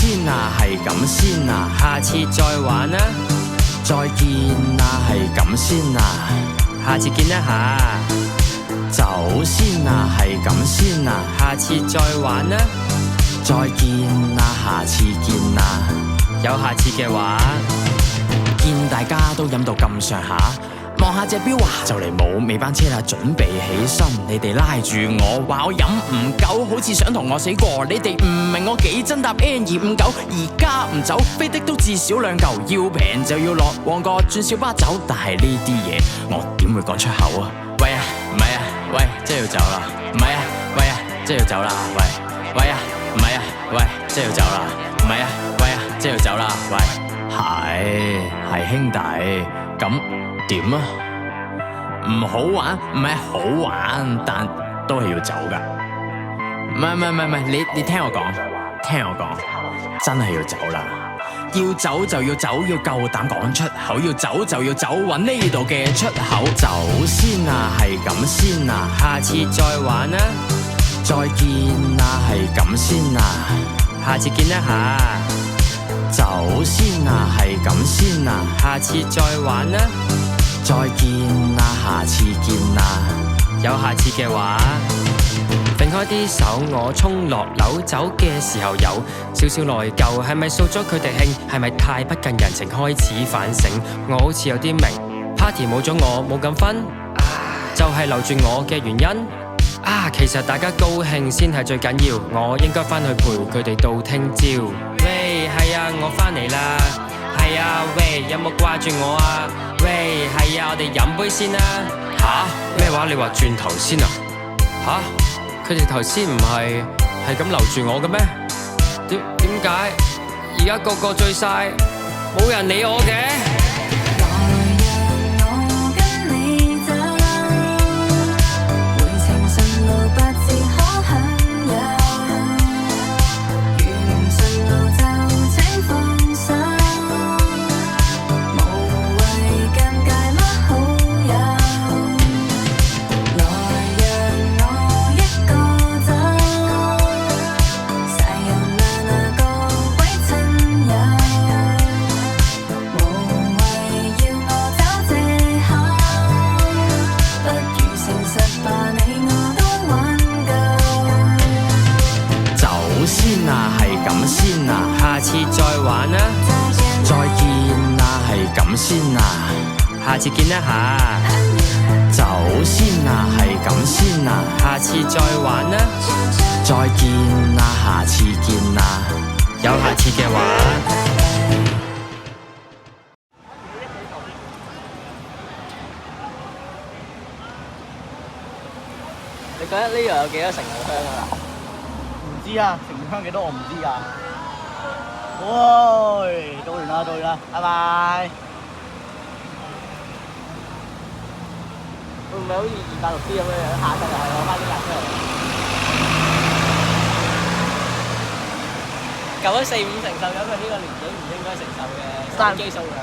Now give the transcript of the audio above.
先啊，係咁先啊，下次再玩啊，再見啊，係咁先啊，下次見一下。走先啊，係咁先啊，下次再玩啊，再見啊，下次見啊，有下次嘅話，見大家都飲到咁上下。望下隻錶啊，就嚟冇尾班車啦，準備起身。你哋拉住我話我飲唔夠，好似想同我死過。你哋唔明我幾真搭 N259，而家唔走，飛的都至少2嚿。要平就要落旺角轉小巴走，但係呢啲嘢我點會講出口啊？喂啊，唔係啊，喂，即係要走啦。唔係啊，喂啊，即係要走啦。喂，喂啊，唔係啊，喂，即係要走啦。唔係啊，喂啊，即係要走啦。喂，係兄弟，咁點啊？唔好玩，唔係好玩，但都係要走噶。唔係，你聽我講，真係要走啦。要走就要走，要夠膽講出口。要走就要走，搵呢度嘅出口。走先啊，係咁先啊，下次再玩啊，再見啊，係咁先啊，下次見一下。走先啊，係咁先啊，下次再玩啊，再見啊，下次見啊，有下次嘅話，揈開啲手，我衝落樓走嘅時候有少少內疚，係咪掃咗佢哋興？係咪太不近人情？開始反省，我好似有啲明 party 冇咗我冇咁分，就係留住我嘅原因。其實大家高興先係最緊要，我應該返去陪佢哋到聽朝。喂，係啊，我返嚟啦。係啊，喂，有冇掛住我啊？喂，係啊，我哋飲杯先啦。咩話？你話轉頭先啊？佢哋頭先唔係咁留住我嘅咩？點解而家個個醉晒，冇人理我嘅？先啊，係咁先啊，下次再玩啊，再見啊，係咁先啊，下次見一下。走先啊，係咁先啊，下次再玩啊，再見啊，下次見啊，有下次嘅話。你覺得呢樣有幾多成香啊？唔知啊，成香幾多我唔知啊。喂，到完啦，拜拜。會唔會好似260D咁樣，下集又係攞翻啲人出嚟？舊咗4、5承受咗佢呢個年紀唔應該承受嘅基數量。